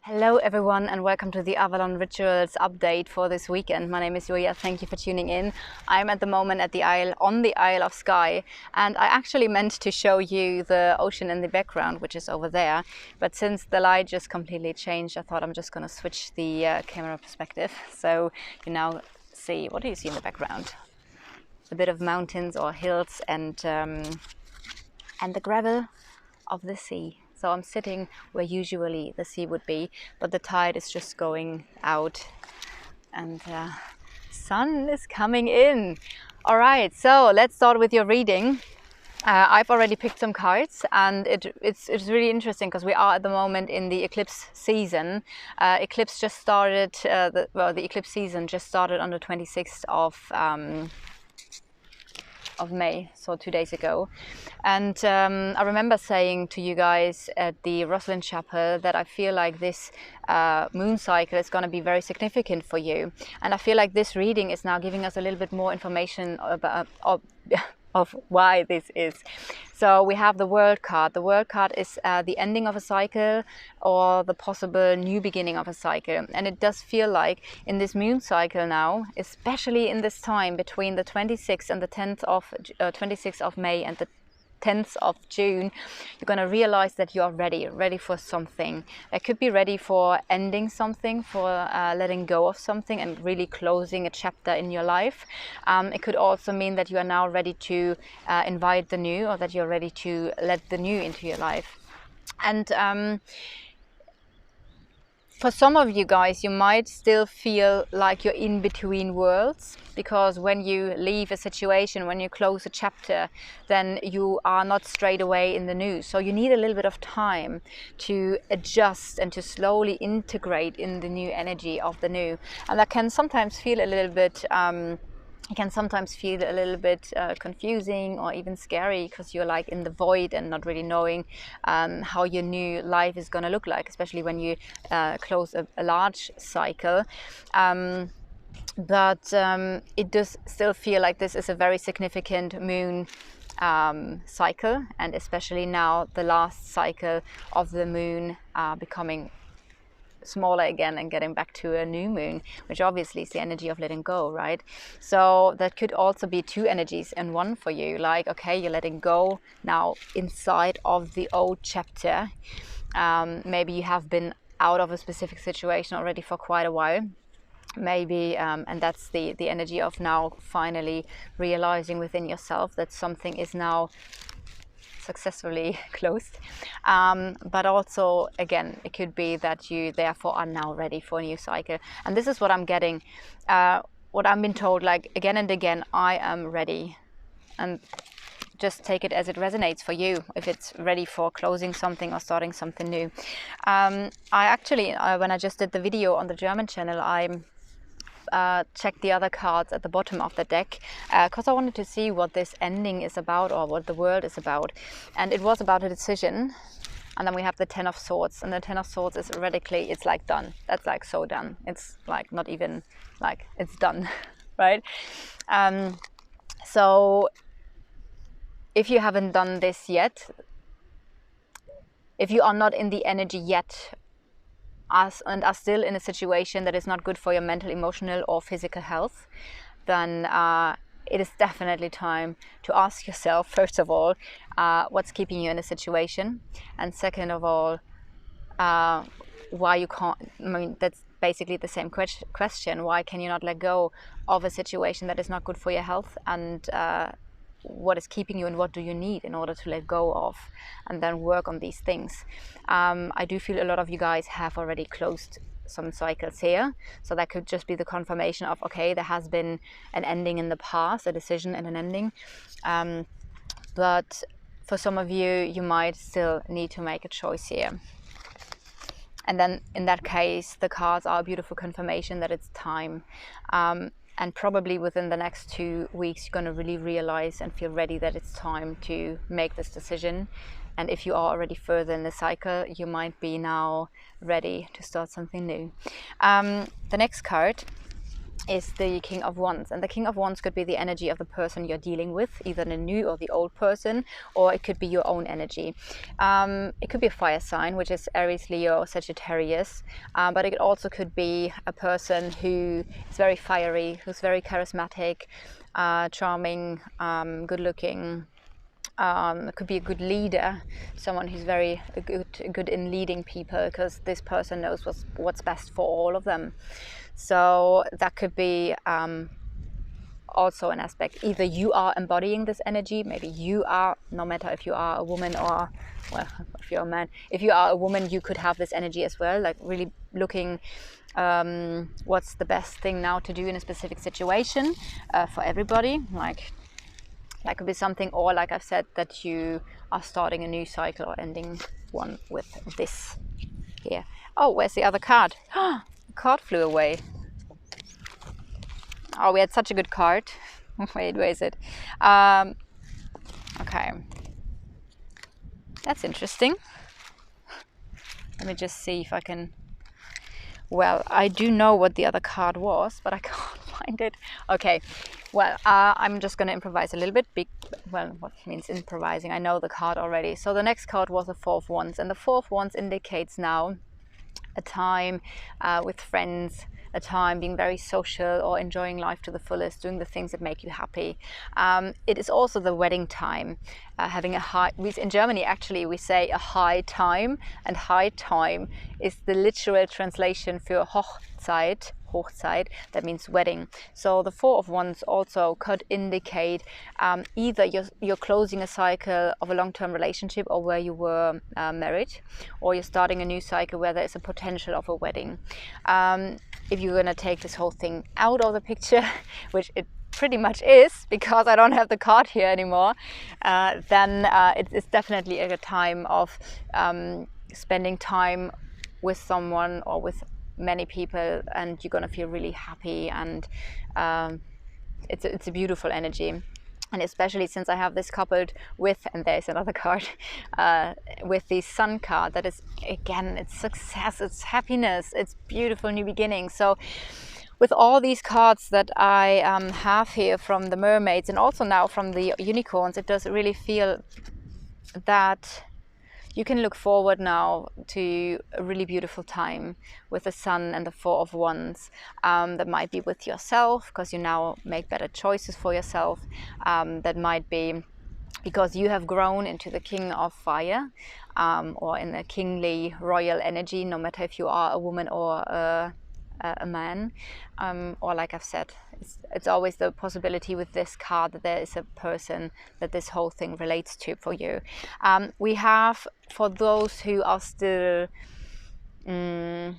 Hello everyone and welcome to the Avalon Rituals update for this weekend. My name is Julia, thank you for tuning in. I'm at the moment at the Isle of Skye, and I actually meant to show you the ocean in the background, which is over there, but since the light just completely changed, I thought I'm just going to switch the camera perspective. So you now see, what do you see in the background? A bit of mountains or hills and the gravel of the sea. So I'm sitting where usually the sea would be, but the tide is just going out and sun is coming in. All right, so let's start with your reading. I've already picked some cards, and it's really interesting because we are at the moment in the eclipse season. Eclipse just started, the eclipse season just started on the 26th of May, so 2 days ago. And I remember saying to you guys at the Rosslyn Chapel that I feel like this moon cycle is going to be very significant for you, and I feel like this reading is now giving us a little bit more information about of why this is. So we have the World card. The World card is the ending of a cycle or the possible new beginning of a cycle. And it does feel like in this moon cycle now, especially in this time between the 26th and the 26th of May and the 10th of June, you're going to realize that you are ready for something. It could be ready for ending something, for letting go of something and really closing a chapter in your life. It could also mean that you are now ready to invite the new, or that you're ready to let the new into your life. And for some of you guys, you might still feel like you're in between worlds, because when you leave a situation, when you close a chapter, then you are not straight away in the new. So you need a little bit of time to adjust and to slowly integrate in the new energy of the new. And that can sometimes feel a little bit confusing or even scary, because you're like in the void and not really knowing how your new life is going to look like, especially when you close a large cycle. But it does still feel like this is a very significant moon cycle, and especially now the last cycle of the moon becoming smaller again and getting back to a new moon, which obviously is the energy of letting go, right? So that could also be two energies in one for you. Like, okay, you're letting go now inside of the old chapter. Maybe you have been out of a specific situation already for quite a while. Maybe and that's the energy of now finally realizing within yourself that something is now successfully closed. But also, again, it could be that you therefore are now ready for a new cycle. And this is what I'm getting, what I've been told, like again and again, I am ready. And just take it as it resonates for you, if it's ready for closing something or starting something new. I actually, when I just did the video on the German channel, I check the other cards at the bottom of the deck, because I wanted to see what this ending is about, or what the world is about. And it was about a decision. And then we have the Ten of Swords, and the Ten of Swords is radically, it's like done. That's like so done. It's like not even like it's done, right? So if you haven't done this yet, if you are not in the energy yet, and are still in a situation that is not good for your mental, emotional or physical health, then it is definitely time to ask yourself, first of all, what's keeping you in a situation, and second of all, why you can't. I mean, that's basically the same question. Why can you not let go of a situation that is not good for your health, and what is keeping you, and what do you need in order to let go of, and then work on these things. I do feel a lot of you guys have already closed some cycles here, so that could just be the confirmation of, okay, there has been an ending in the past, a decision and an ending, but for some of you, you might still need to make a choice here. And then in that case, the cards are a beautiful confirmation that it's time. And probably within the next 2 weeks, you're going to really realize and feel ready that it's time to make this decision. And if you are already further in the cycle, you might be now ready to start something new. The next card is the King of Wands. And the King of Wands could be the energy of the person you're dealing with, either the new or the old person, or it could be your own energy. It could be a fire sign, which is Aries, Leo, or Sagittarius, but it also could be a person who is very fiery, who's very charismatic, charming, good looking. It could be a good leader, someone who's very good in leading people, because this person knows what's best for all of them. So that could be also an aspect. Either you are embodying this energy, maybe you are, no matter if you are a woman or, well, if you're a man, if you are a woman, you could have this energy as well, like really looking what's the best thing now to do in a specific situation for everybody. Like that could be something, or like I've said, that you are starting a new cycle or ending one with this here. Oh, where's the other card? The card flew away. Oh, we had such a good card. Wait, where is it? Okay. That's interesting. Let me just see if I can... Well, I do know what the other card was, but I can't find it. Okay, well, I'm just going to improvise a little bit. Well, what means improvising? I know the card already. So the next card was the Four of Wands, and the Four of Wands indicates now a time with friends, a time being very social or enjoying life to the fullest, doing the things that make you happy. It is also the wedding time, having a high... In Germany, actually, we say a high time, and high time is the literal translation for Hochzeit. Hochzeit, that means wedding. So the Four of Wands also could indicate either you're closing a cycle of a long-term relationship, or where you were married, or you're starting a new cycle where there is a potential of a wedding. If you're going to take this whole thing out of the picture, which it pretty much is, because I don't have the card here anymore, then it's definitely a time of spending time with someone or with many people, and you're gonna feel really happy, and it's a beautiful energy. And especially since I have this coupled with, and there's another card, with the Sun card, that is, again, it's success, it's happiness, it's beautiful new beginnings. So with all these cards that I have here from the mermaids, and also now from the unicorns, it does really feel that you can look forward now to a really beautiful time with the Sun and the Four of Wands. That might be with yourself, because you now make better choices for yourself. That might be because you have grown into the King of Fire, or in a kingly royal energy, no matter if you are a woman or a man. Or like I've said, it's always the possibility with this card that there is a person that this whole thing relates to for you. We have, for those who are still in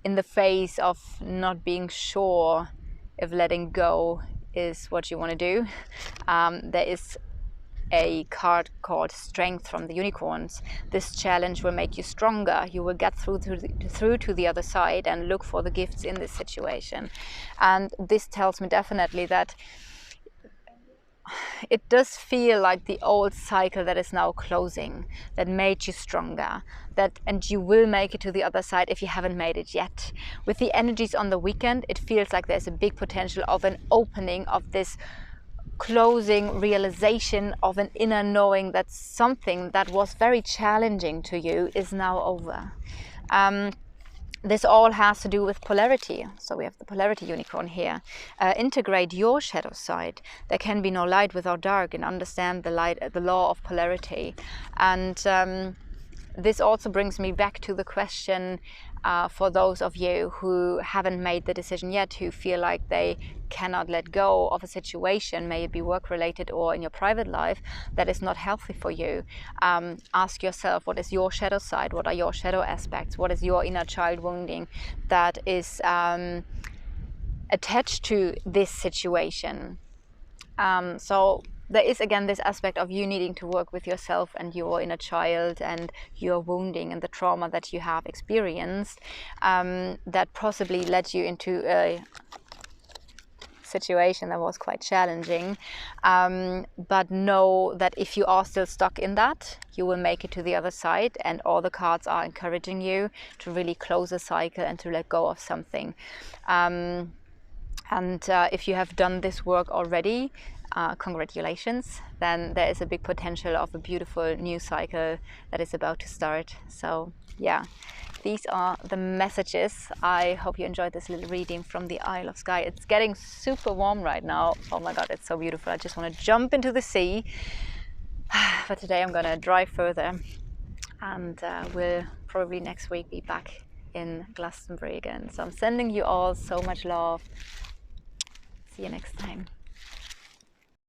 the phase of not being sure if letting go is what you want to do, there is a card called Strength from the unicorns. This challenge will make you stronger. You will get through to the other side and look for the gifts in this situation. And this tells me definitely that it does feel like the old cycle that is now closing, that made you stronger, and you will make it to the other side if you haven't made it yet. With the energies on the weekend, it feels like there's a big potential of an opening of this closing realization of an inner knowing that something that was very challenging to you is now over. This all has to do with polarity. So we have the polarity unicorn here. Integrate your shadow side. There can be no light without dark, and understand the law of polarity. And this also brings me back to the question for those of you who haven't made the decision yet, who feel like they cannot let go of a situation, may it be work related or in your private life, that is not healthy for you. Ask yourself, what is your shadow side? What are your shadow aspects? What is your inner child wounding that is attached to this situation? So there is again this aspect of you needing to work with yourself and your inner child and your wounding and the trauma that you have experienced, that possibly led you into a situation that was quite challenging. But know that if you are still stuck in that, you will make it to the other side, and all the cards are encouraging you to really close a cycle and to let go of something. And if you have done this work already, congratulations. Then there is a big potential of a beautiful new cycle that is about to start. So yeah, these are the messages. I hope you enjoyed this little reading from the Isle of Skye. It's getting super warm right now. Oh my God, it's so beautiful. I just want to jump into the sea. But today I'm gonna drive further, and we'll probably next week be back in Glastonbury again. So I'm sending you all so much love. See you next time.